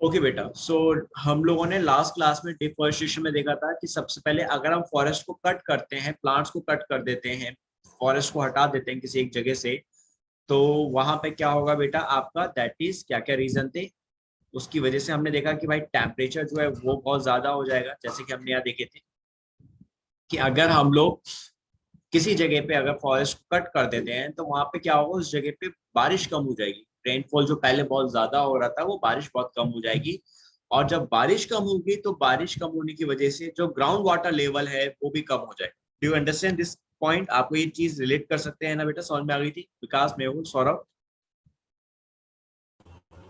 Okay बेटा, सो हम लोगों ने लास्ट क्लास में डिफोरेस्टेशन में देखा था कि सबसे पहले अगर हम फॉरेस्ट को कट करते हैं, प्लांट्स को कट कर देते हैं, फॉरेस्ट को हटा देते हैं किसी एक जगह से, तो वहां पे क्या होगा बेटा आपका, दैट इज क्या क्या रीजन थे। उसकी वजह से हमने देखा कि भाई टेम्परेचर जो है वो बहुत ज्यादा हो जाएगा। जैसे कि हमने यहाँ देखे थे कि अगर हम लोग किसी जगह पे अगर फॉरेस्ट कट कर देते हैं तो वहां पे क्या होगा, उस जगह पे बारिश कम हो जाएगी। रेनफॉल जो पहले बहुत ज्यादा हो रहा था वो बारिश बहुत कम हो जाएगी। और जब बारिश कम होगी तो बारिश कम होने की वजह से जो ग्राउंड वाटर लेवल है वो भी कम हो जाएगा। Do you understand this point? आपको ये चीज रिलेट कर सकते हैं ना बेटा? समझ में आ गई थी? Vikas, Mehul, Saurabh.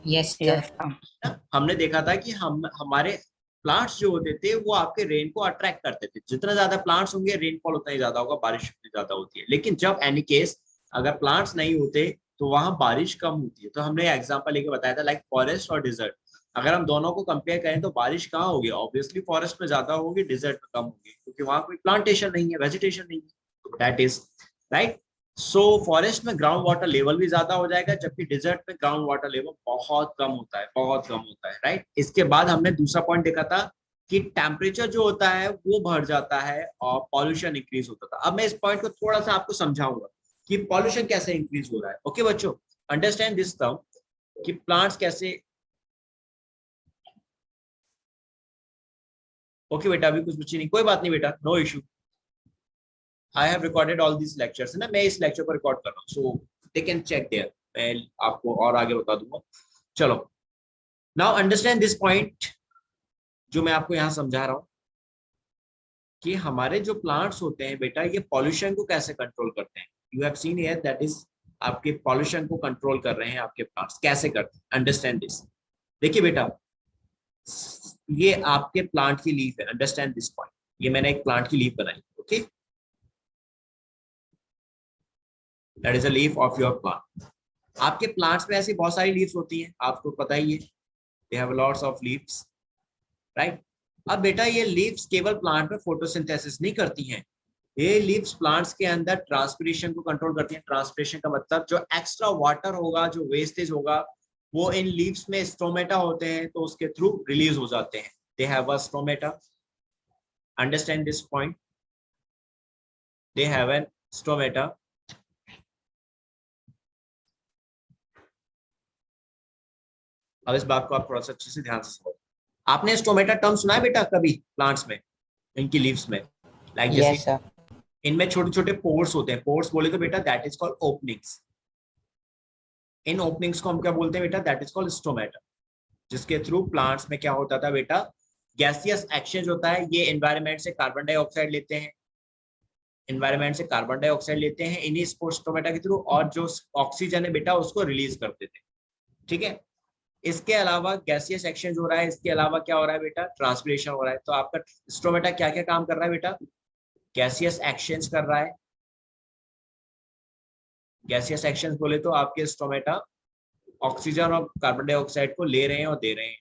Yes yes sir. हमने देखा था कि हम हमारे प्लांट्स जो होते थे वो आपके रेन को अट्रैक्ट करते थे। जितना ज्यादा प्लांट्स होंगे रेनफॉल उतना ही ज्यादा होगा, बारिश उतनी ज्यादा होती है। लेकिन जब एनी केस अगर प्लांट्स नहीं होते तो वहां बारिश कम होती है। तो हमने एग्जांपल लेके बताया था लाइक फॉरेस्ट और डिजर्ट। अगर हम दोनों को कंपेयर करें तो बारिश कहाँ होगी? ऑब्वियसली फॉरेस्ट में ज्यादा होगी, डिजर्ट में कम होगी, क्योंकि वहां कोई प्लांटेशन नहीं है, वेजिटेशन नहीं है। That is right. So forest में ग्राउंड वाटर लेवल भी ज्यादा हो जाएगा, जबकि डिजर्ट में ग्राउंड वाटर लेवल बहुत कम होता है, बहुत कम होता है। राइट। इसके बाद हमने दूसरा पॉइंट देखा था कि टेम्परेचर जो होता है वो बढ़ जाता है और पॉल्यूशन इंक्रीज होता था। अब मैं इस पॉइंट को थोड़ा सा आपको समझाऊंगा कि पॉल्यूशन कैसे इंक्रीज हो रहा है। ओके बच्चों, अंडरस्टैंड दिस टर्म कि प्लांट्स कैसे। ओके बेटा, अभी कुछ बच्चे नहीं, कोई बात नहीं बेटा, no issue. I have recorded all this lectures, है ना? मैं इस लेक्चर को रिकॉर्ड कर रहा हूँ, सो दे कैन चेक देयर। मैं आपको और आगे बता दूंगा। चलो, नाउ अंडरस्टैंड दिस पॉइंट जो मैं आपको यहाँ समझा रहा हूँ कि हमारे जो प्लांट्स होते हैं बेटा, ये पॉल्यूशन को कैसे कंट्रोल करते हैं। You have seen here that is आपके पॉल्यूशन को कंट्रोल कर रहे हैं आपके प्लांट्स। कैसे करते हैं? Understand this. देखिए बेटा, ये आपके प्लांट की लीफ है। Understand this point. ये मैंने एक प्लांट की लीफ बनाई। Okay, that is a leaf of your plant. आपके प्लांट्स में ऐसी बहुत सारी लीव्स होती हैं, आपको पता ही है। They have lots of leaves, right. अब बेटा ये लीव्स केवल प्लांट में फोटोसिंथेसिस नहीं करती हैं, ये लीव्स प्लांट्स के अंदर ट्रांसपिरेशन को कंट्रोल करती हैं। ट्रांसपिरेशन का मतलब जो एक्स्ट्रा वाटर होगा, जो वेस्टेज होगा, वो इन लीव्स में स्टोमेटा होते हैं तो उसके थ्रू रिलीज हो जाते हैं। They have a stomata. Understand this point, they have an stomata. अब इस बात को आप थोड़ा सा अच्छे से ध्यान से समझो। आपने स्टोमेटा टर्म सुना है बेटा कभी प्लांट्स में, इनकी लीव्स में? लाइक जैसे यस सर। इनमें छोटे छोटे पोर्स होते हैं। पोर्स बोले तो बेटा that is called openings. In openings को हम क्या बोलते हैं बेटा? That is called stomata. जिसके थ्रू प्लांट्स में क्या होता था बेटा, गैसियस एक्सचेंज होता है। ये एनवायरनमेंट से कार्बन डाइऑक्साइड लेते हैं, एनवायरनमेंट से कार्बन डाइऑक्साइड लेते हैं इन्हीं स्टोमेटा के थ्रू, और जो ऑक्सीजन है बेटा उसको रिलीज कर देते हैं। ठीक है। इसके अलावा गैसियस एक्सचेंज हो रहा है, इसके अलावा क्या हो रहा है बेटा? ट्रांसपिरेशन हो रहा है। तो आपका स्टोमेटा क्या क्या काम कर रहा है बेटा? गैसियस एक्सचेंज कर रहा है। गैसियस एक्सचेंज बोले तो आपके स्टोमेटा ऑक्सीजन और कार्बन डाइऑक्साइड को ले रहे हैं और दे रहे हैं।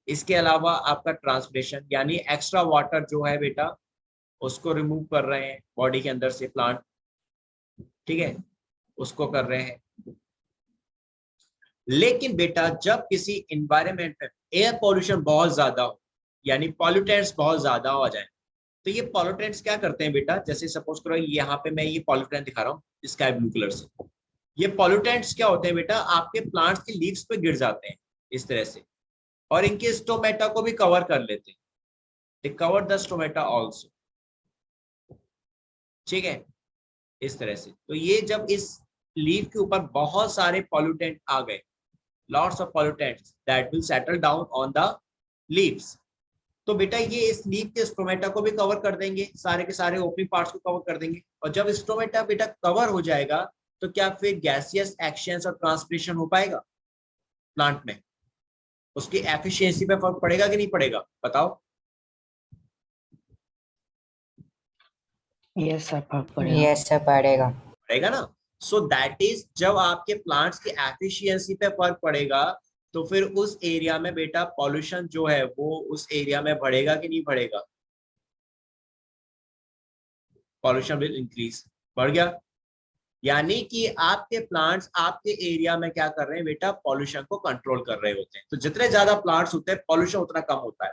इसके अलावा आपका ट्रांसपिरेशन यानी एक्स्ट्रा वाटर जो है बेटा उसको रिमूव कर रहे हैं बॉडी के अंदर से प्लांट। ठीक है, उसको कर रहे हैं। लेकिन बेटा जब किसी इन्वायरमेंट में एयर पॉल्यूशन बहुत ज्यादा हो, यानी पॉल्यूटेंट्स बहुत ज्यादा हो जाए, तो ये पॉल्यूटेंट्स क्या करते हैं बेटा? जैसे सपोज करो यहाँ पे मैं ये पॉल्यूटेंट दिखा रहा हूँ स्काई ब्लू कलर से। ये पॉल्यूटेंट्स क्या होते हैं बेटा? आपके प्लांट्स की लीव्स पे गिर जाते हैं इस तरह से, और इनके स्टोमेटा को भी कवर कर लेते हैं। दे कवर द स्टोमेटा ऑल्सो। ठीक है, इस तरह से। तो ये जब इस लीफ के ऊपर बहुत सारे पॉल्यूटेंट आ गए, lots of pollutants that will settle down on the leaves, तो बेटा ये इस लीफ के स्टोमेटा को भी कवर कर देंगे, सारे के सारे ओपनिंग पार्ट्स को कवर कर देंगे। और जब स्टोमेटा बेटा कवर हो जाएगा तो क्या फिर गैसियस एक्सचेंज और ट्रांसपिरेशन हो पाएगा प्लांट में? उसकी एफिशिएंसी पे फर्क पड़ेगा कि नहीं पड़ेगा? बताओ। यस सर, फर्क पड़ेगा। यस सर पड़ेगा। पड़ेगा ना? सो दैट इज जब आपके प्लांट्स की एफिशिएंसी पे फर्क पड़ेगा तो फिर उस एरिया में बेटा पॉल्यूशन जो है वो उस एरिया में बढ़ेगा कि नहीं बढ़ेगा? Pollution will increase. बढ़ गया? यानी कि आपके प्लांट्स आपके एरिया में क्या कर रहे हैं बेटा, पॉल्यूशन को कंट्रोल कर रहे होते हैं। तो जितने ज्यादा प्लांट्स होते हैं पॉल्यूशन उतना कम होता है।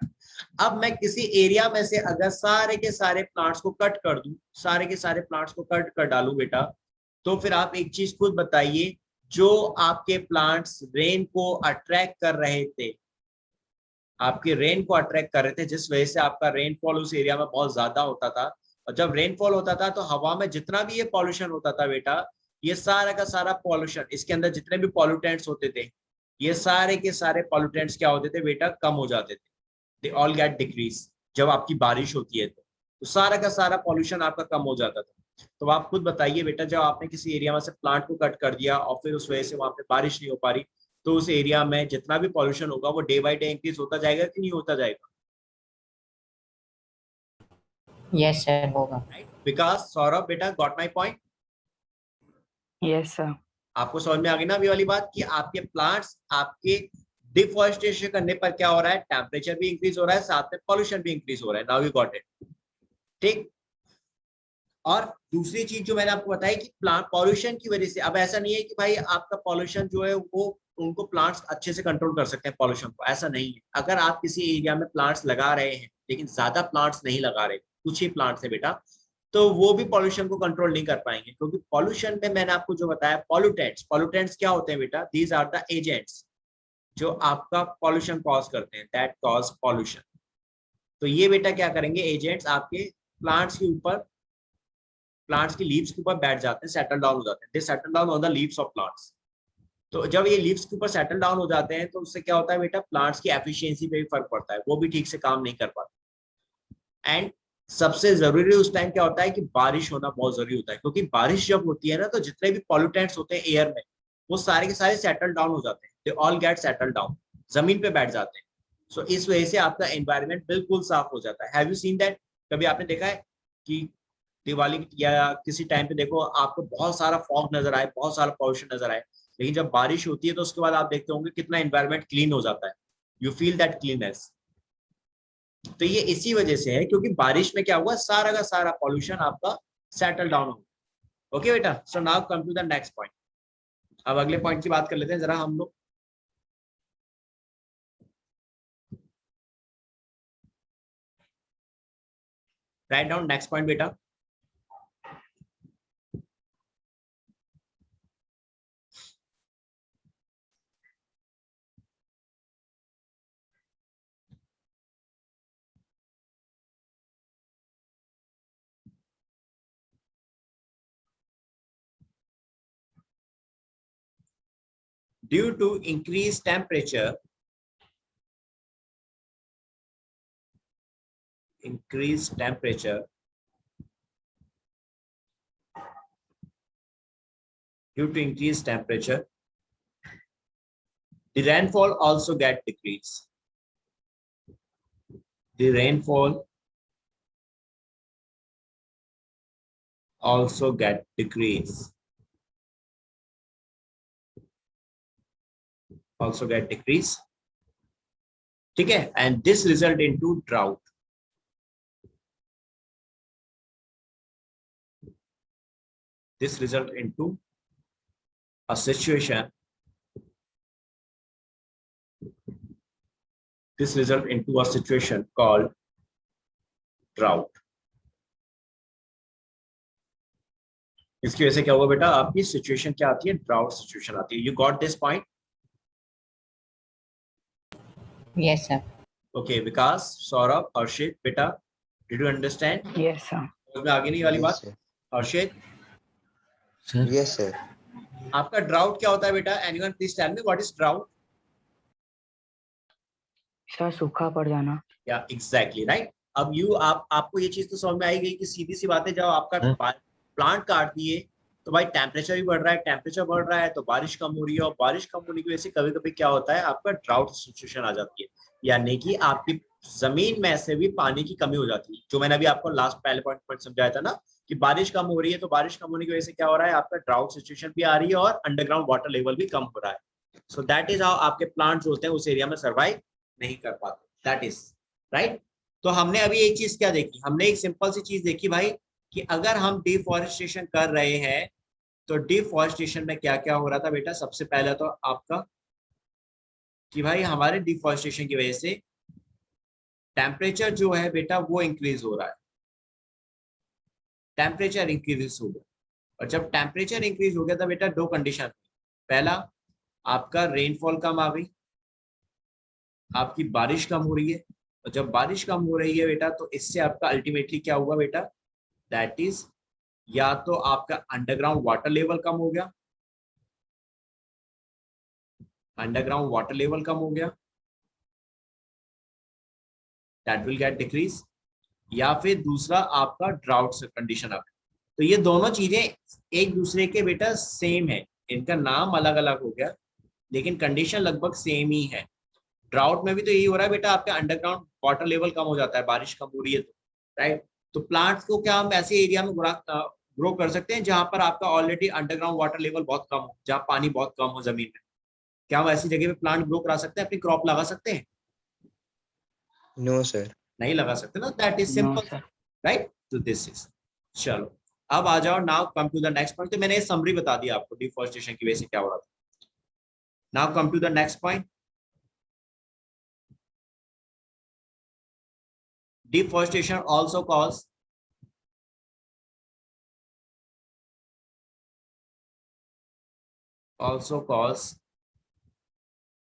अब मैं किसी एरिया में से अगर सारे के सारे प्लांट्स को कट कर दूं, सारे के सारे प्लांट्स को कट कर डालूं बेटा, तो फिर आप एक चीज खुद बताइए, जो आपके प्लांट्स रेन को अट्रैक्ट कर रहे थे, आपके रेन को अट्रैक्ट कर रहे थे, जिस वजह से आपका रेनफॉल उस एरिया में बहुत ज्यादा होता था, और जब रेनफॉल होता था तो हवा में जितना भी ये पॉल्यूशन होता था बेटा, ये सारा का सारा पॉल्यूशन, इसके अंदर जितने भी पॉल्यूटेंट्स होते थे, ये सारे के सारे पॉल्यूटेंट्स क्या होते थे बेटा, कम हो जाते थे। They all get decrease. जब आपकी बारिश होती है तो सारा का सारा पॉल्यूशन आपका कम हो जाता था। तो आप खुद बताइए बेटा, जब आपने किसी एरिया में से प्लांट को कट कर दिया और फिर उस वजह से वहां पे बारिश नहीं हो पा रही, तो उस एरिया में जितना भी पॉल्यूशन होगा वो डे बाय डे इंक्रीज होता जाएगा कि नहीं होता जाएगा? यस सर, होगा। राइट? बिकॉज सौरभ बेटा got my point? Yes sir. आपको समझ में आ गई ना अभी वाली बात, कि आपके प्लांट्स आपके डिफॉरेस्टेशन करने पर क्या हो रहा है, टेम्परेचर भी इंक्रीज हो रहा है, साथ में पॉल्यूशन भी इंक्रीज हो रहा है। Now you got it. ठीक। और दूसरी चीज जो मैंने आपको बताई कि प्लांट पॉल्यूशन की वजह से, अब ऐसा नहीं है कि भाई आपका पॉल्यूशन जो है वो, उनको प्लांट्स अच्छे से कंट्रोल कर सकते हैं पॉल्यूशन को, ऐसा नहीं है। अगर आप किसी एरिया में प्लांट्स लगा रहे हैं लेकिन ज्यादा प्लांट्स नहीं लगा रहे, कुछ ही प्लांट्स है बेटा, तो वो भी पॉल्यूशन को कंट्रोल नहीं कर पाएंगे। क्योंकि पॉल्यूशन में मैंने आपको जो बताया, पॉल्यूटेंट्स, पॉल्यूटेंट्स क्या होते हैं बेटा, दीज आर द एजेंट्स जो आपका पॉल्यूशन कॉज करते हैं, दैट कॉज पॉल्यूशन। तो ये बेटा क्या करेंगे, एजेंट्स आपके प्लांट्स के ऊपर, प्लांट्स की लीव्स के ऊपर बैठ जाते हैं, सेटल डाउन हो जाते हैं, they settle down on the leaves of plants. तो जब ये लीव्स के ऊपर सेटल डाउन हो जाते हैं तो उससे क्या होता है बेटा, प्लांट्स की एफिशिएंसी पे भी फर्क पड़ता है, वो भी ठीक से काम नहीं कर पाते। एंड सबसे जरूरी उस टाइम क्या होता है कि बारिश होना बहुत जरूरी होता है, क्योंकि बारिश जब होती है ना, तो जितने भी पॉल्यूटेंट्स होते हैं एयर में, वो सारे के सारे सेटल डाउन हो जाते हैं, they all get settle down, जमीन पे बैठ जाते हैं। सो इस वजह से आपका एनवायरनमेंट बिल्कुल साफ हो जाता है। Have you seen that? कभी आपने देखा है कि दिवाली या किसी टाइम पे देखो आपको बहुत सारा फॉग नजर आए, बहुत सारा पॉल्यूशन नजर आए, लेकिन जब बारिश होती है तो उसके बाद आप देखते होंगे कितना एनवायरनमेंट क्लीन हो जाता है। You feel that cleanness. तो ये इसी वजह से है, क्योंकि बारिश में क्या हुआ, सारा का सारा पॉल्यूशन आपका सेटल डाउन हो। ओके बेटा, so now come to the next point. अब अगले पॉइंट की बात कर लेते हैं जरा हम लोग। राइट डाउन नेक्स्ट पॉइंट बेटा। Due to increased temperature, increased temperature, due to increased temperature, the rainfall also get decreased. The rainfall also get decreased. Also get decreased. ठीक है, and this result into drought. This result into a situation. This result into a situation called drought. इसकी वजह से क्या होगा बेटा, आपकी situation क्या आती है, ड्राउट सिचुएशन आती है। You got this point? Yes sir. Okay Vikas, Saurabh, Harshit बेटा, did you understand? Yes sir. समझ में आगे नहीं वाली बात? हर्षित सर। Yes sir. आपका ड्राउट क्या होता है बेटा? Anyone please tell me what is drought? Sir सूखा पड़ जाना। या एग्जैक्टली राइट। अब आपको ये चीज तो समझ में आई गई कि सीधी सी बात है, जब आपका प्लांट काट दिए तो भाई टेम्परेचर भी बढ़ रहा है, टेम्परेचर बढ़ रहा है तो बारिश कम हो रही है, और बारिश कम होने की वजह से कभी कभी क्या होता है, आपका ड्राउट सिचुएशन आ जाती है, यानी कि आपकी जमीन में से भी पानी की कमी हो जाती है। जो मैंने अभी आपको लास्ट पहले पॉइंट पर समझाया था ना, कि बारिश कम हो रही है, तो बारिश कम होने की वजह से क्या हो रहा है, आपका ड्राउट सिचुएशन भी आ रही है और अंडरग्राउंड वाटर लेवल भी कम हो रहा है। सो दैट इज हाउ आपके प्लांट्स होते हैं उस एरिया में सर्वाइव नहीं कर पाते। That is right. तो हमने अभी एक चीज क्या देखी, हमने एक सिंपल सी चीज देखी भाई, कि अगर हम डिफॉरेस्टेशन कर रहे हैं तो डिफॉरेस्टेशन में क्या क्या हो रहा था बेटा? सबसे पहला तो आपका कि भाई हमारे डिफॉरेस्टेशन की वजह से टेम्परेचर जो है बेटा वो इंक्रीज हो रहा है, टेम्परेचर इंक्रीज हो गया। और जब टेम्परेचर इंक्रीज हो गया था बेटा दो कंडीशन, पहला आपका रेनफॉल कम आ गई, आपकी बारिश कम हो रही है। और जब बारिश कम हो रही है बेटा तो इससे आपका अल्टीमेटली क्या हुआ बेटा? दैट इज या तो आपका अंडरग्राउंड वाटर लेवल कम हो गया, अंडरग्राउंड वाटर लेवल कम हो गया, दैट विल गेट डिक्रीज, या फिर दूसरा आपका ड्राउट कंडीशन आ गया। तो ये दोनों चीजें एक दूसरे के बेटा सेम है, इनका नाम अलग अलग हो गया लेकिन कंडीशन लगभग सेम ही है। ड्राउट में भी तो यही हो रहा है बेटा, आपका अंडरग्राउंड वाटर लेवल कम हो जाता है, बारिश कम हो रही है तो, राइट। तो प्लांट्स को क्या हम ऐसे एरिया में ग्रो कर सकते हैं जहां पर आपका ऑलरेडी अंडरग्राउंड वाटर लेवल बहुत कम हो, जहाँ पानी बहुत कम हो जमीन में? क्या हम ऐसी जगह पे प्लांट ग्रो करा सकते हैं, अपनी क्रॉप लगा सकते हैं? No, sir. नहीं लगा सकते ना, that is No, simple, sir. Right. तो दिस इज, चलो अब आ जाओ, now come to the next point. तो मैंने समरी बता दिया आपको डिफॉरेस्टेशन की वजह से क्या हो रहा था। Now come to the next point. Deforestation also cause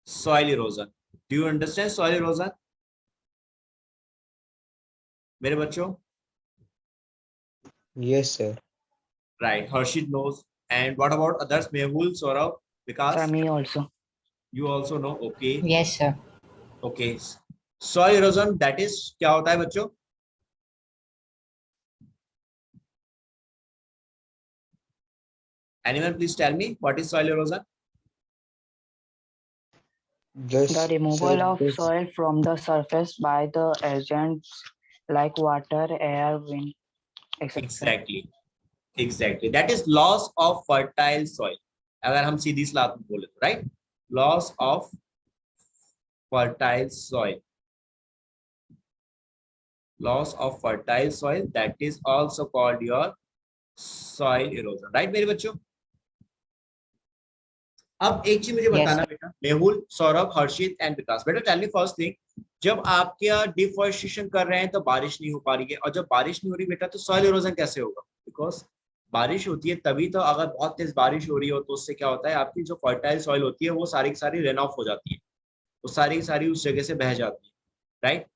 soil erosion. Do you understand soil erosion, मेरे बच्चों? Yes, sir. Right, Harshit knows. And what about others? Mehul, Saurabh, Sir, Vikas? me also. You also know. Okay. Yes, sir. Okay. Soil erosion, that is क्या होता है बच्चों? Anyone please tell me what is soil erosion? Just, The removal sir, of soil from the surface by the agents like water, air, wind, etc. Exactly. That is loss of fertile soil. अगर हम सीधी सलाह में बोले तो, right? Loss of fertile soil. Loss of fertile soil, that is also called your soil erosion, right मेरे बच्चों? अब एक चीज मुझे Yes, बताना sir. बेटा, मेहुल, सौरभ, हर्षित एंड विकास, बेटा टेल मी फर्स्ट थिंग, जब आप क्या डिफॉरेस्टेशन कर रहे हैं तो बारिश नहीं हो पा रही है, और जब बारिश नहीं हो रही बेटा तो सॉइल इरोजन कैसे होगा? बिकॉज बारिश होती है तभी तो, अगर बहुत तेज बारिश हो रही हो तो उससे क्या होता है, आपकी जो फर्टाइल सॉइल होती है वो सारी की सारी रन ऑफ हो जाती है, वो सारी की सारी उस जगह से बह जाती है, राइट।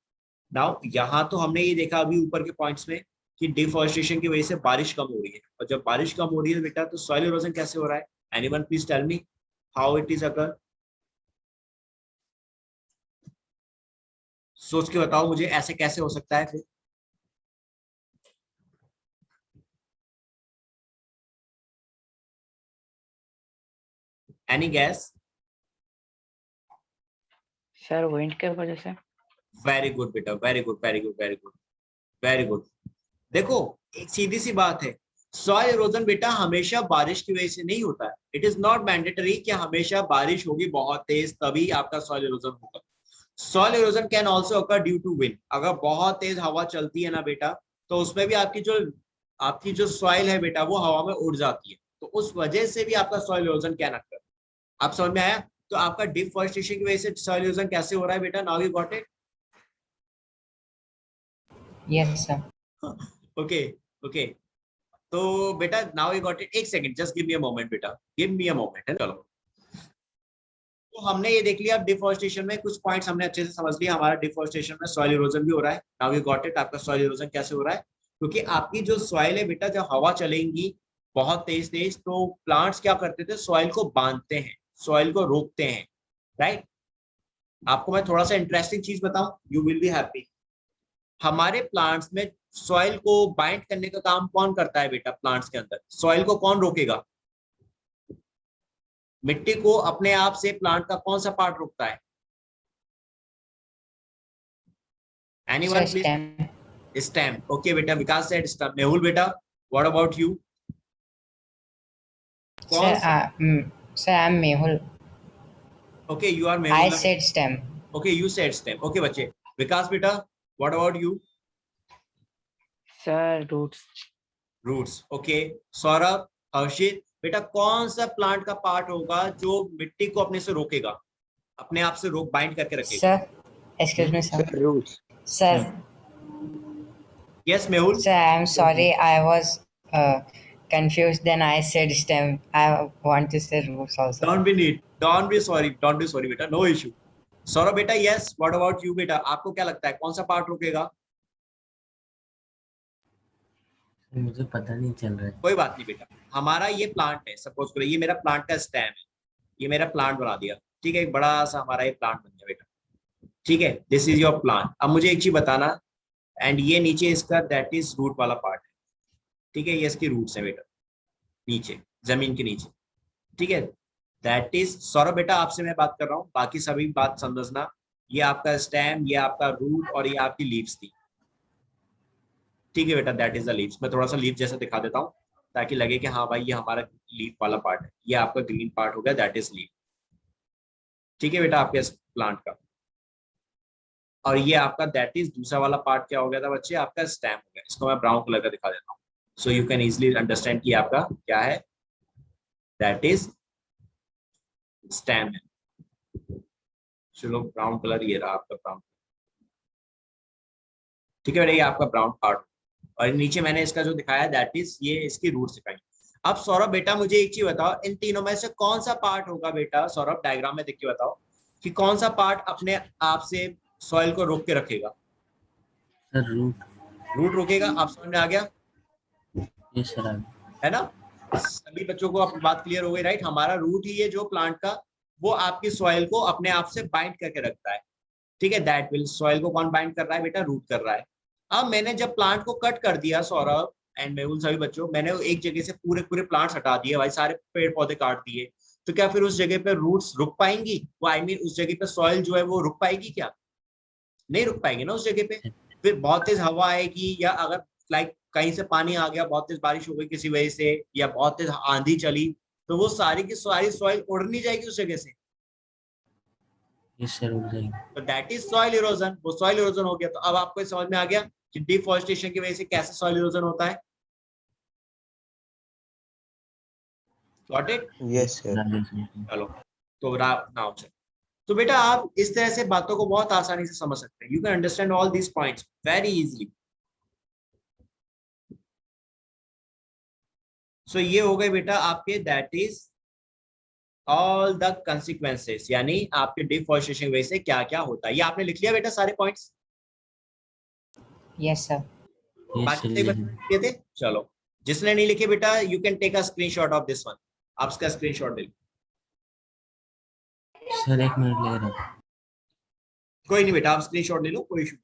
नाउ यहाँ तो हमने ये देखा अभी ऊपर के पॉइंट्स में कि डिफॉरेस्टेशन की वजह से बारिश कम हो रही है, और जब बारिश कम हो रही है बेटा तो सॉइल इरोजन कैसे हो रहा है? Anyone please tell me how it is occur? सोच के बताओ मुझे, ऐसे कैसे हो सकता है फिर? Any gas? सर विंड के वजह से। वेरी गुड बेटा, very good, very good, very good, very good. देखो एक सीधी सी बात है, सॉइल इरोजन बेटा हमेशा बारिश की वजह से नहीं होता है। इट इज नॉट मैंडेटरी कि हमेशा बारिश होगी बहुत तेज तभी आपका सॉइल इरोजन होगा। Soil erosion can also occur due to wind. अगर बहुत तेज हवा चलती है ना बेटा तो उसमें भी आपकी जो सॉइल है बेटा वो हवा में उड़ जाती है, तो उस वजह से भी आपका सॉइल इरोजन कैन अकर। आप समझ में आया? तो आपका डिफॉरेस्टेशन की वजह से सॉइल इरोजन कैसे हो रहा है बेटा? Now you got it? Yes, sir. Okay तो बेटा नाउ यू गॉट इट। एक second, just give me a moment बेटा, गिव मी अ मोमेंट। चलो तो हमने ये देख लिया, अब डिफॉरेस्टेशन में कुछ पॉइंट्स हमने अच्छे से समझ लिया। हमारा डिफॉरेस्टेशन में सॉइल इरोजन भी हो रहा है। नाउ यू गॉट इट, आपका सॉइल इरोजन कैसे हो रहा है? क्योंकि आपकी जो सॉइल है बेटा, जब हवा चलेंगी बहुत तेज तेज तो प्लांट्स क्या करते थे, सॉइल को बांधते हैं, सॉइल को रोकते हैं, राइट। आपको मैं थोड़ा सा इंटरेस्टिंग चीज बताऊं, यू विल बी हैप्पी। हमारे प्लांट्स में सॉइल को बाइंड करने का काम कौन करता है बेटा? प्लांट्स के अंदर सॉइल को कौन रोकेगा? मिट्टी को अपने आप से प्लांट का कौन सा पार्ट रोकता है? Anyone Sir, please? stem. Stem. Okay बेटा, विकास सेड स्टेम। मेहुल बेटा what about you? Sir, sir, I'm Mehul. Okay you are I Mehul. said stem. Okay you said stem. Okay बच्चे, विकास बेटा what about you? Sir roots. Roots. Okay Saurabh, Harshit, बेटा कौन सा plant का part होगा जो मिट्टी को अपने से रोकेगा, अपने आप से रोक बाइंड करके रखेगा? Sir, excuse me, sir. Sir, roots. Sir, yes Mehul? sir, I'm sorry. I was confused. Then I said stem. I want to say roots also. Don't be sorry बेटा, नो इशू। सौरभ बेटा यस, व्हाट अबाउट यू बेटा, आपको क्या लगता है कौन सा part रुकेगा? मुझे पता नहीं चल रहा है। कोई बात नहीं बेटा, हमारा ये प्लांट है, सपोज करो ये मेरा प्लांट का स्टेम है, ये मेरा प्लांट बना दिया, ठीक है, एक बड़ा सा हमारा ये प्लांट बन गया बेटा, ठीक है, दिस इज योर प्लांट। अब मुझे एक चीज बताना, एंड ये नीचे इसका दैट इज रूट वाला पार्ट है, ठीक है, ये इसकी रूट्स है बेटा, नीचे जमीन के नीचे, ठीक है, दैट इज। सौरभ बेटा आपसे मैं बात कर रहा हूँ, बाकी सभी बात समझना, ये आपका स्टेम, ये आपका रूट और ये आपकी लीव्स थी, ठीक है बेटा, दैट इज द लीव्स। मैं थोड़ा सा लीव जैसा दिखा देता हूँ ताकि लगे कि हाँ भाई ये हमारा लीफ वाला पार्ट है, ये आपका ग्रीन पार्ट हो गया, दैट इज लीफ, ठीक है बेटा, आपके प्लांट का। और ये आपका दैट इज दूसरा वाला पार्ट क्या हो गया था बच्चे, आपका स्टेम हो गया। इसको मैं ब्राउन कलर का दिखा देता हूँ, so you can easily understand कि आपका क्या है, दैट इज स्टेम है। चलो ब्राउन कलर ये रहा आपका ब्राउन, ठीक है बेटा, ये आपका ब्राउन पार्ट, और नीचे मैंने इसका जो दिखाया दैट इज ये इसकी रूट दिखाई। अब सौरभ बेटा मुझे एक चीज बताओ, इन तीनों में से कौन सा पार्ट होगा बेटा, सौरभ डायग्राम में देख के बताओ कि कौन सा पार्ट अपने आप से सॉइल को रोक के रखेगा? Sir root. रूट रोकेगा, आप समझ में आ गया? यस सर, है ना, सभी बच्चों को अब बात क्लियर हो गई, राइट? हमारा रूट ही है जो प्लांट का, वो आपकी सॉइल को अपने आप से बाइंड करके रखता है, ठीक है, दैट विल। सॉइल को कौन बाइंड कर रहा है बेटा? रूट कर रहा है। अब मैंने जब प्लांट को कट कर दिया सौरभ एंड मेहुल सभी बच्चों, मैंने एक जगह से पूरे पूरे प्लांट्स हटा दिए भाई, सारे पेड़ पौधे काट दिए, तो क्या फिर उस जगह पे रूट्स रुक पाएंगी? वो आई मीन उस जगह पे सॉइल जो है वो रुक पाएगी क्या? नहीं रुक पाएंगे ना उस जगह पे। फिर बहुत तेज हवा आएगी, या अगर लाइक कहीं से पानी आ गया, बहुत तेज बारिश हो गई किसी वजह से, या बहुत तेज आंधी चली, तो वो सारी की सारी सॉइल उड़ नहीं जाएगी उस जगह से। यस सर, उड़ जाएंगे। तो दैट इज सॉइल इरोजन, वो सॉइल इरोजन हो गया। तो अब आपको समझ में आ गया कि डिफॉरेस्टेशन की वजह से कैसे सॉइल इरोजन होता है। Got it? Yes, sir. चलो तो नाउ चलो, तो बेटा आप इस तरह से बातों को बहुत आसानी से समझ सकते हैं, you can understand all these points very easily. So ये हो गए बेटा आपके that is all the consequences, यानी आपके डिफॉरेस्टेशन की वजह से क्या क्या होता है। ये आपने लिख लिया बेटा सारे पॉइंट्स? Yes, sir. बाकी से लिखे थे? चलो जिसने नहीं लिखे बेटा, you can take a screenshot of this one, आप इसका स्क्रीनशॉट ले लो। सर 1 मिनट ले रहा हूँ। कोई नहीं बेटा, आप स्क्रीनशॉट ले लो, कोई issue.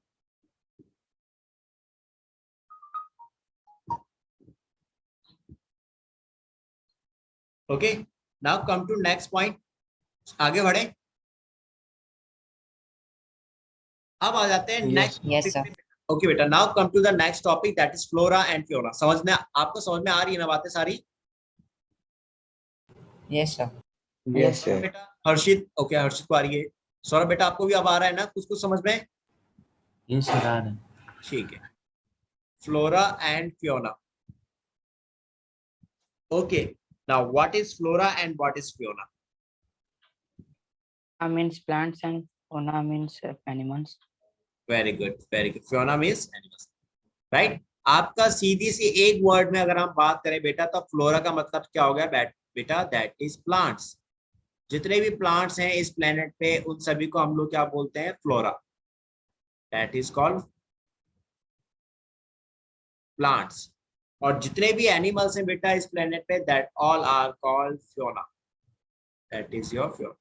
Okay, now come to next point, आगे बढ़े। अब आ जाते हैं नेक्स्ट। Yes, sir. ओके बेटा, now come to the next topic that is flora and fauna. समझने आपको समझ में आ रही है ना बातें सारी? Yes, sir. Yes, sir. बेटा हर्षित, ओके हर्षित को आ रही है। सौरभ बेटा आपको भी अब आ रहा है ना कुछ कुछ समझ में? यस सर, आ रहा है। ठीक है, flora and Fiona. Okay, now what is flora and what is Fiona? Means plants and fauna means animals. Very good, very good. Fiona means animals, right? आपका सीधी सी एक वर्ड में अगर हम बात करें बेटा, तो फ्लोरा का मतलब क्या हो गया बेटा? That is plants. जितने भी प्लांट्स हैं इस प्लेनेट पे, उन सभी को हम लोग क्या बोलते हैं? Flora. That is called plants. और जितने भी एनिमल्स हैं बेटा इस प्लेनेट पे, that all are called fauna. That is your fauna.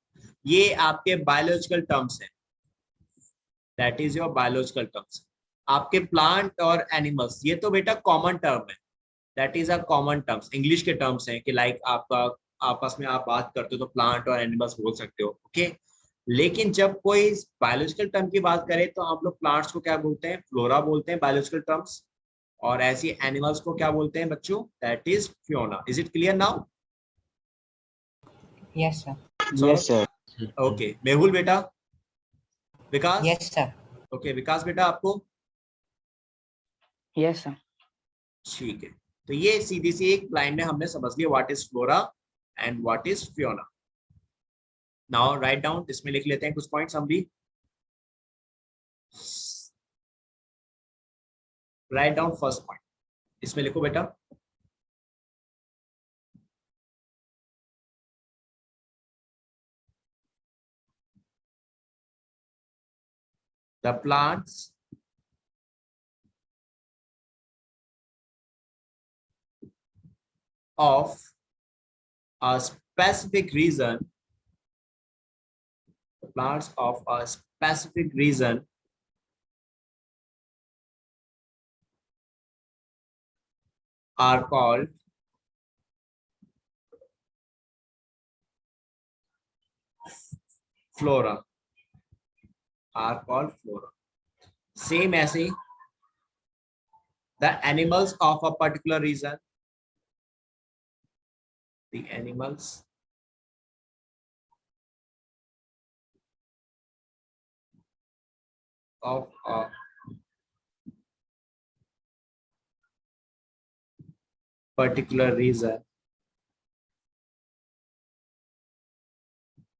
ये आपके बायोलॉजिकल टर्म्स हैं, that is your biological terms. आपके प्लांट और एनिमल्स, ये तो बेटा कॉमन टर्म है, that is a common terms, English के टर्म्स हैं कि लाइक आपका आपस में आप बात करते हो तो प्लांट और एनिमल्स बोल सकते हो, ओके। लेकिन जब कोई बायोलॉजिकल टर्म की बात करे तो हम लोग प्लांट्स को क्या बोलते हैं? फ्लोरा बोलते हैं बायोलॉजिकल टर्म्स, और ऐसी एनिमल्स को क्या बोलते हैं बच्चों? That is Fiona. Is it clear now? Yes, sir. Yes, sir. Okay, Mehul बेटा, विकास, Yes, sir. ओके विकास बेटा आपको? Yes, sir. ठीक है, तो ये सीधी सी एक लाइन में हमने समझ लिया what is flora and what is Fiona. Now write down, इसमें लिख लेते हैं कुछ पॉइंट्स हम भी। राइट डाउन फर्स्ट पॉइंट, इसमें लिखो बेटा the plants of a specific region, the plants of a specific region are called flora, are called flora. Same ऐसे the animals of a particular region, the animals of a particular region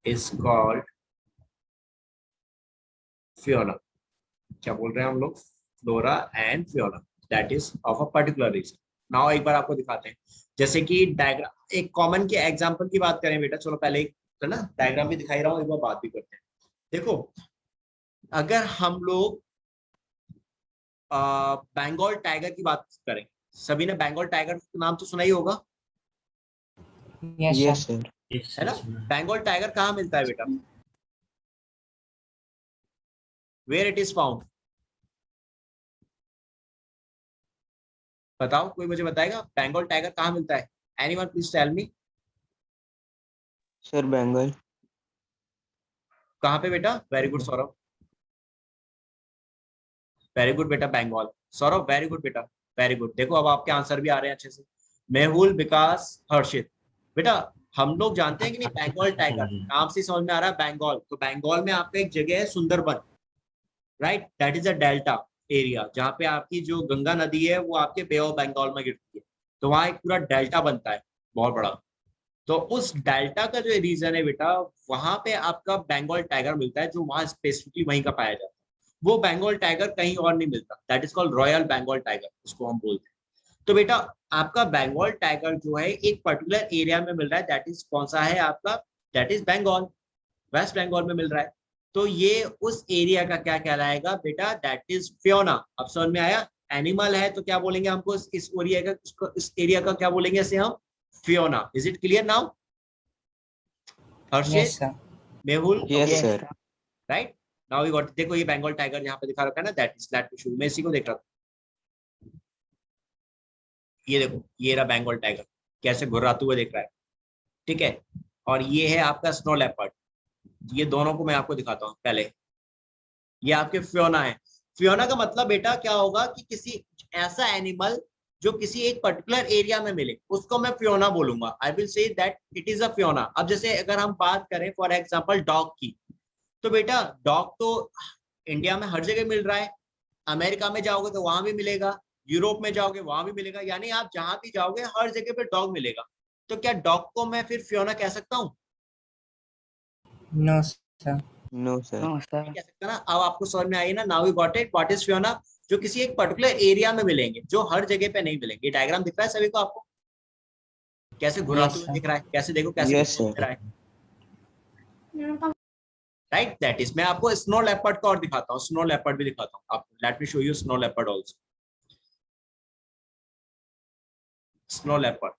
is called fiona. क्या बोल रहे हैं हम लोग? Flora and fauna, that is of a particular region. Now एक बार आपको दिखाते हैं, जैसे कि डायग्राम, एक कॉमन के एग्जांपल की बात करें बेटा। चलो पहले एक है ना डायग्राम भी दिखाई रहा हूँ, एक बार बात भी करते हैं। देखो अगर हम लोग बंगाल टाइगर की बात करें, सभी ने बंगाल टाइगर का नाम तो सुना ही होगा, Yes, Yes, sir. sir. है ना? बंगाल टाइगर कहाँ मिलता है बेटा? Where it is found? बताओ, कोई मुझे बताएगा बंगाल टाइगर कहाँ मिलता है? Anyone please tell me. Sir, Bengal. कहाँ पे बेटा? Very good Saurabh, very good बेटा, बंगाल। सौरभ वेरी गुड बेटा, वेरी गुड। देखो अब आपके आंसर भी आ रहे हैं अच्छे से। मेहुल, विकास, हर्षित, बेटा हम लोग जानते हैं कि नहीं बंगाल टाइगर नाम से समझ में आ रहा है बंगाल, तो बंगाल में आपका एक जगह है Sundarban, right? That is a delta area, जहाँ पे आपकी जो गंगा नदी है वो आपके बे ऑफ बंगाल में गिरती है, तो वहाँ एक पूरा डेल्टा बनता है बहुत बड़ा। तो उस डेल्टा का जो रीजन है बेटा, वहां पे आपका बंगाल टाइगर मिलता है, जो वहां स्पेसिफिकली वहीं का पाया जाता है। वो बंगाल टाइगर कहीं और नहीं मिलता, that is called royal Bengal tiger, उसको हम बोलते हैं। तो बेटा आपका बंगाल टाइगर जो है एक पर्टिकुलर एरिया में मिल रहा है, दैट इज कौन सा है आपका? That is Bengal, west Bengal में मिल रहा है। तो ये उस एरिया का क्या कहलाएगा बेटा? That is Fiona. अब समझ में आया? एनिमल है तो क्या बोलेंगे हमको इस एरिया का, इस एरिया का क्या बोलेंगे इसे हम? Fauna. Is it clear now? Harshit, Yes, sir. Mehul, Yes, Yes, sir. sir. Right? Now we got. देखो ये बंगाल टाइगर यहाँ पे दिखा रखा है ना, दैट इज दैट इशू, मैं इसी को देख रहा था। ये देखो ये रहा बंगाल टाइगर, कैसे घुर्राते हुए देख रहा है, ठीक है? और ये है आपका स्नो लेपर्ड। ये दोनों को मैं आपको दिखाता हूँ पहले। ये आपके फियोना है। फियोना का मतलब बेटा क्या होगा कि किसी ऐसा एनिमल जो किसी एक पर्टिकुलर एरिया में मिले, उसको मैं फियोना बोलूंगा। I will say that it is a Fiona. अब जैसे अगर हम बात करें फॉर एग्जांपल डॉग की, तो बेटा डॉग तो इंडिया में हर जगह मिल रहा है, अमेरिका में जाओगे तो वहां भी मिलेगा, यूरोप में जाओगे वहां भी मिलेगा, यानी आप जहां भी जाओगे हर जगह पे डॉग मिलेगा। तो क्या डॉग को मैं फिर फियोना कह सकता हूँ? No, sir. No, sir. No, sir. नहीं कह सकता ना। अब आपको समझ में आई ना? Now we got it, what is fauna. जो किसी एक पर्टिकुलर एरिया में मिलेंगे, जो हर जगह पे नहीं मिलेंगे। डायग्राम दिख रहा है सभी को आपको? कैसे घुराते Yes, हुए sir. दिख रहा है, कैसे देखो कैसे Yes, घुमा sir. रहा है, राइट? That is. मैं आपको स्नो लेपर्ड का और दिखाता हूँ, स्नो लेपर्ड भी दिखाता हूँ आपको। Let me show you snow leopard also. Snow leopard,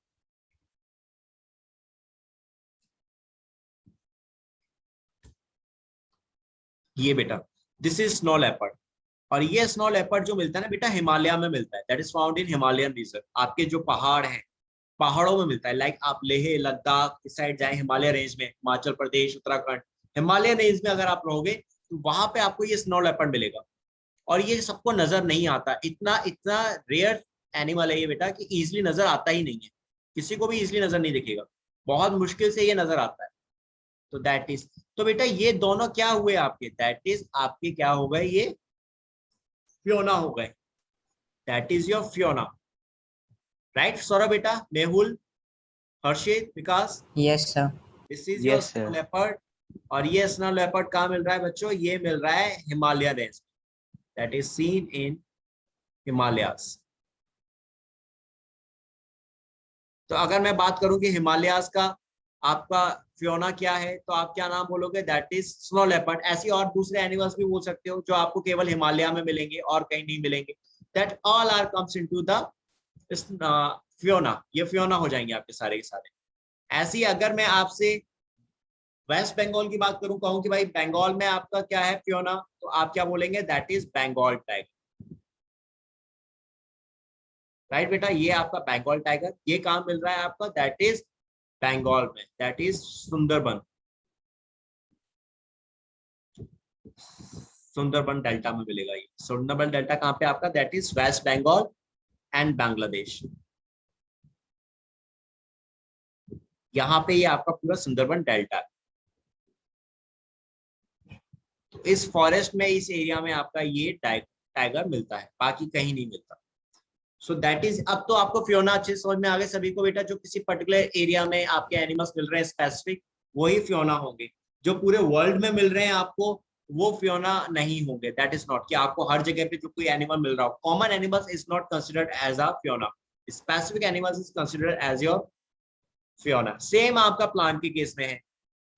ये बेटा दिस इज स्नो लेपर्ड। और ये स्नो लेपर्ड जो मिलता है ना बेटा, हिमालय में मिलता है, that is found in Himalayan region. आपके जो पहाड़ हैं, पहाड़ों में मिलता है। लाइक आप लेह लद्दाख इस साइड जाए, हिमालय रेंज में, हिमाचल प्रदेश, उत्तराखंड, हिमालय रेंज में अगर आप रहोगे तो वहां पे आपको ये स्नो लेपर्ड मिलेगा। और ये सबको नजर नहीं आता, इतना इतना रेयर एनिमल है ये बेटा कि इजिली नजर आता ही नहीं है, किसी को भी इजिली नजर नहीं दिखेगा, बहुत मुश्किल से ये नजर आता है। तो दैट इज, तो बेटा ये दोनों क्या हुए आपके? दैट इज आपके क्या हो गए? ये फियोना हो गए, that is your Fiona. Right Saurabh बेटा, मेहुल, हर्षित, विकास, Yes, sir. This is your Yes, sir. Snow leopard. और ये स्नो लेपर्ड कहाँ मिल रहा है बच्चों? ये मिल रहा है Himalaya range, that is seen in Himalayas. तो अगर मैं बात करूं कि हिमालयास का आपका फियोना क्या है, तो आप क्या नाम बोलोगे? That is snow leopard. ऐसी और दूसरे एनिमल्स भी बोल सकते हो जो आपको केवल हिमालय में मिलेंगे और कहीं नहीं मिलेंगे। That all are comes into the fauna. ये फियोना हो जाएंगे आपके सारे के सारे। ऐसे ही अगर मैं आपसे वेस्ट बंगाल की बात करूं, कहूं कि भाई बंगाल में आपका क्या है फियोना, तो आप क्या बोलेंगे? That is Bengal tiger. Right बेटा, ये आपका बंगाल टाइगर, ये कहाँ मिल रहा है आपका? दैट इज बंगाल में, that is Sundarban, Sundarban delta में मिलेगा। ये सुंदरबन डेल्टा कहाँ पे आपका? That is west Bengal and Bangladesh. यहाँ पे ये आपका पूरा सुंदरबन डेल्टा है। तो इस फॉरेस्ट में, इस एरिया में आपका ये टाइगर मिलता है, बाकी कहीं नहीं मिलता। सो दैट इज, अब तो आपको फियोना अच्छे समझ में आ गए सभी को बेटा। जो किसी पर्टिकुलर एरिया में आपके एनिमल्स मिल रहे हैं स्पेसिफिक, वही फियोना होंगे। जो पूरे वर्ल्ड में मिल रहे हैं आपको, वो फियोना नहीं होंगे। दैट इज नॉट कि आपको हर जगह पे जो कोई एनिमल मिल रहा हो। Common animals is not considered as a fauna, specific animals is considered as your fauna. Same आपका प्लांट के केस में है।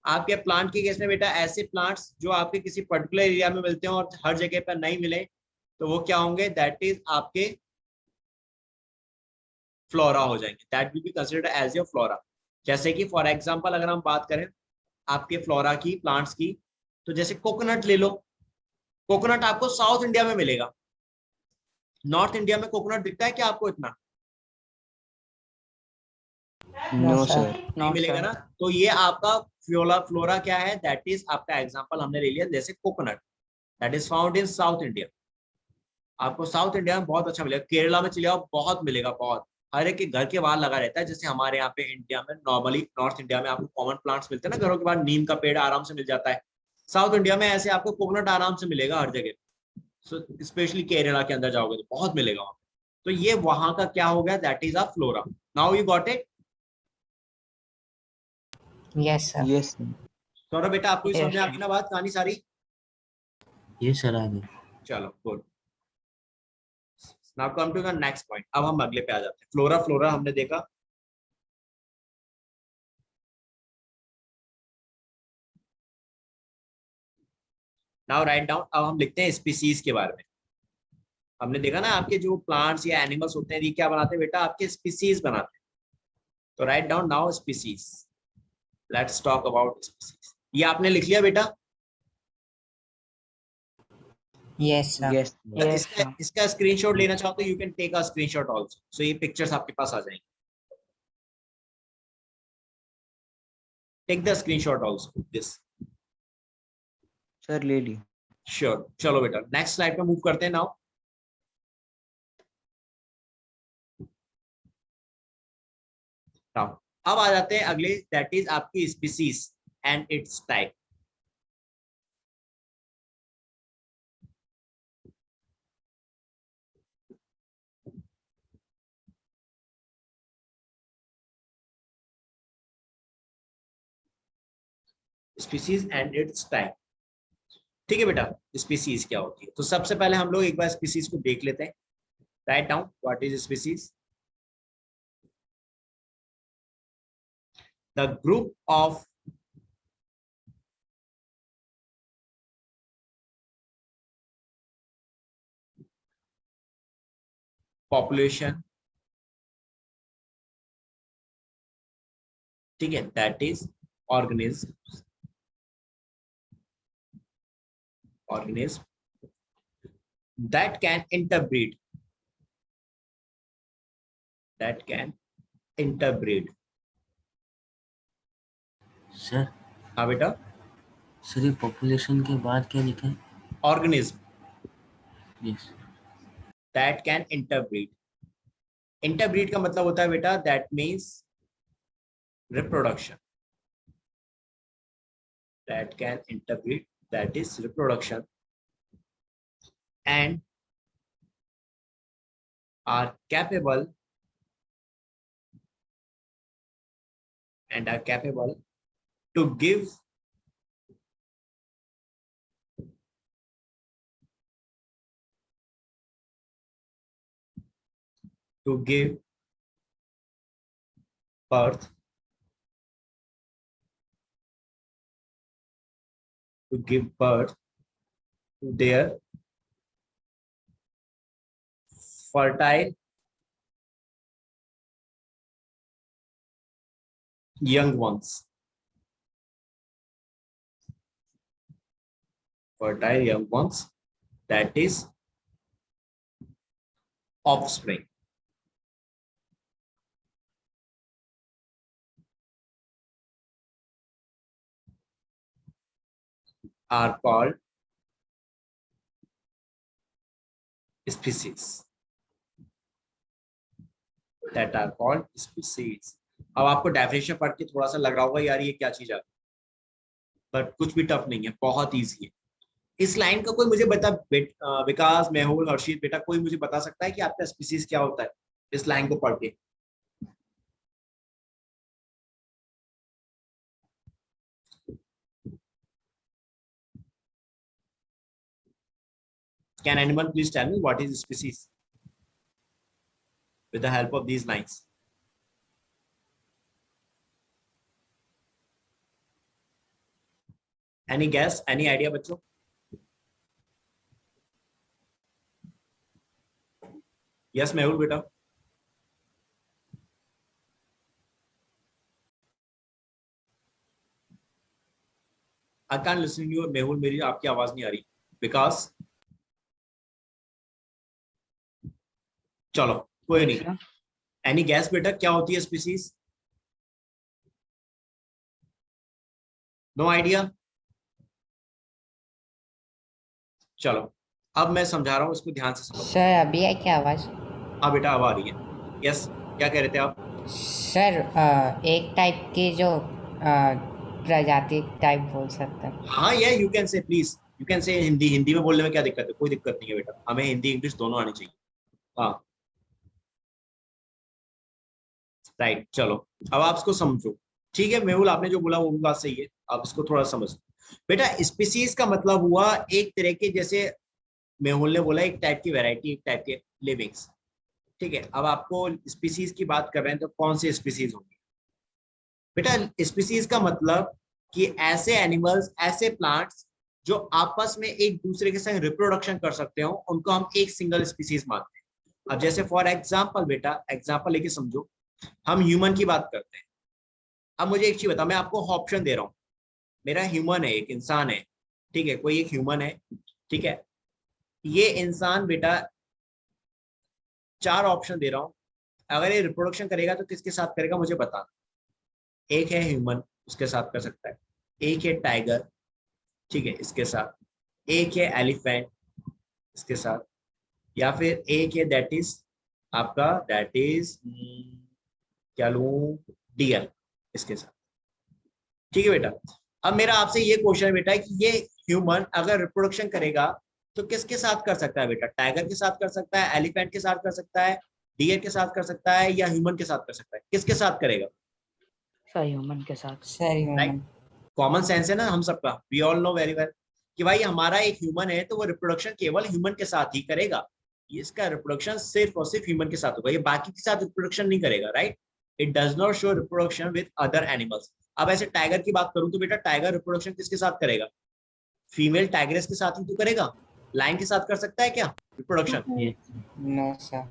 आपके प्लांट के केस में बेटा, ऐसे प्लांट्स जो आपके किसी पर्टिकुलर एरिया में मिलते हैं और हर जगह पर नहीं मिले, तो वो क्या होंगे? दैट इज आपके फ्लोरा हो जाएंगे। That will be considered as your flora. जैसे कि फॉर एग्जांपल अगर हम बात करें आपके फ्लोरा की, प्लांट्स की, तो जैसे कोकोनट ले लो। कोकोनट आपको साउथ इंडिया में मिलेगा। नॉर्थ इंडिया में कोकोनट दिखता है क्या आपको इतना? No, sir. sir. नहीं No, मिलेगा sir. ना। तो ये आपका फ्लोरा क्या है? दैट इज आपका एग्जांपल हमने ले लिया जैसे coconut, that is found in south India. आपको साउथ इंडिया में बहुत अच्छा मिलेगा। केरला में चले जाओ, बहुत मिलेगा, बहुत। हर एक के घर के बाहर लगा रहता है। जैसे हमारे यहाँ पे इंडिया में नॉर्मली, नॉर्थ इंडिया में आपको कॉमन प्लांट्स मिलते हैं ना घरों के बाहर, नीम का पेड़ आराम से मिल जाता है। साउथ इंडिया में ऐसे आपको कोकोनट आराम से मिलेगा हर जगह। सो स्पेशली केरला के अंदर जाओगे तो बहुत मिलेगा वहां। तो ये वहां का क्या हो गया? That is a flora. Now you got it. Yes, sir. Yes, sir. Saurabh बेटा, आपको Yes, समझ में आ sir. गई ना बात, कहानी सारी? ये सर आ गए। चलो good. Now come to the next point. अब हम अगले पे आ जाते हैं। फ्लोरा फ्लोरा हमने देखा। Now write down. अब हम लिखते हैं स्पीसीज के बारे में। हमने देखा ना आपके जो प्लांट्स या एनिमल्स होते हैं, ये क्या बनाते हैं बेटा? आपके स्पीसीज बनाते हैं। तो write down now species. Let's talk about species. ये आपने लिख लिया बेटा? Yes, sir. Yes, sir. Yes, इसका sir. इसका स्क्रीनशॉट लेना चाहो तो you can take a screenshot also. So ये पिक्चर्स आपके पास आ जाएंगे। Take the screenshot also this. Sir, ले ली. श्योर। चलो बेटा नेक्स्ट स्लाइड पे मूव करते हैं नाउ। नाउ अब आ जाते हैं अगले, दैट इज आपकी species and it's type. Species and it's type. ठीक है बेटा, स्पीसीज क्या होती है? तो सबसे पहले हम लोग एक बार स्पीसीज को देख लेते हैं। Write down what is species. The group of population, ठीक है, that is organism. organism that can interbreed, that can interbreed। Sir हाँ बेटा, सर ये पॉपुलेशन के बाद क्या लिखा है? organism yes. that can interbreed। interbreed का मतलब होता है बेटा, that means reproduction। that can interbreed, that is reproduction, and are capable and are capable to give birth to their fertile young ones. Fertile young ones, that is offspring. Are called species. That are called species. अब आपको definition पढ़ के थोड़ा सा लग रहा होगा यार ये क्या चीज है, पर कुछ भी टफ नहीं है, बहुत इजी है। इस लाइन का कोई मुझे बता, विकास, मेहुल, हर्षित, बेटा कोई मुझे बता सकता है कि आपका स्पीसीज क्या होता है इस लाइन को पढ़ के? Can anyone please tell me what is species with the help of these lines? Any guess? Any idea, बच्चों? Yes, मेहुल बेटा. I can't listen to you, Mehul, मेरी आपकी आवाज नहीं आ रही. विकास, चलो कोई नहीं. एनी गैस बेटा, क्या होती है स्पीसीज? No idea. चलो अब मैं समझा रहा हूँ, इसको ध्यान से समझो. सर अभी है क्या आवाज? हाँ बेटा अब आ रही है. यस, क्या कह रहे थे आप? सर एक टाइप की जो प्रजाति टाइप बोल सकते हैं. हाँ ये you can say, please you can say. Hindi में बोलने में क्या दिक्कत है? कोई दिक्कत नहीं है बेटा, हमें हिंदी इंग्लिश दोनों आनी चाहिए. हाँ राइट. चलो अब आप इसको समझो. ठीक है मेहुल, आपने जो बोला वो भी बात सही है, आप इसको थोड़ा समझो. बेटा स्पीसीज का मतलब हुआ एक तरह के, जैसे मेहुल ने बोला एक टाइप की वैरायटी, एक टाइप के लिविंग्स. ठीक है, अब आपको स्पीसीज की बात कर रहे हैं तो कौन से स्पीसीज होंगे? बेटा स्पीसीज का मतलब कि ऐसे एनिमल्स, ऐसे प्लांट्स जो आपस में एक दूसरे के साथ रिप्रोडक्शन कर सकते हो, उनको हम एक सिंगल स्पीसीज मानते हैं. अब जैसे फॉर एग्जाम्पल बेटा, एग्जाम्पल लेके समझो, हम ह्यूमन की बात करते हैं. अब मुझे एक चीज बता, मैं आपको ऑप्शन दे रहा हूँ. मेरा ह्यूमन है, एक इंसान है. ठीक है, कोई एक ह्यूमन है. ठीक है, ये इंसान बेटा 4 ऑप्शन दे रहा हूं. अगर ये रिप्रोडक्शन करेगा तो किसके साथ करेगा मुझे बता. एक है ह्यूमन, उसके साथ कर सकता है. एक है टाइगर, ठीक है, इसके साथ. एक है एलिफेंट, इसके साथ. या फिर एक है दैट इज आपका, दैट इज क्या लूं, डियर, इसके साथ. ठीक है बेटा. अब मेरा आपसे ये क्वेश्चन है बेटा कि ये ह्यूमन अगर रिप्रोडक्शन करेगा तो किसके साथ कर सकता है बेटा? टाइगर के साथ कर सकता है, एलिफेंट के साथ कर सकता है, डियर के साथ कर सकता है, या ह्यूमन के साथ कर सकता है? किसके साथ करेगा? सर ह्यूमन के साथ. Sir human. कॉमन सेंस है ना हम सबका, we all know very well कि भाई हमारा एक ह्यूमन है तो वो रिप्रोडक्शन केवल ह्यूमन के साथ ही करेगा. इसका रिप्रोडक्शन सिर्फ और सिर्फ ह्यूमन के साथ होगा, ये बाकी के साथ रिप्रोडक्शन नहीं करेगा. Right, it does not show reproduction with other animals. अब ऐसे टाइगर की बात करूं तो बेटा टाइगर रिप्रोडक्शन किसके साथ करेगा? फीमेल टाइग्रेस के साथ ही तो करेगा. लायन के साथ कर सकता है क्या रिप्रोडक्शन? No sir.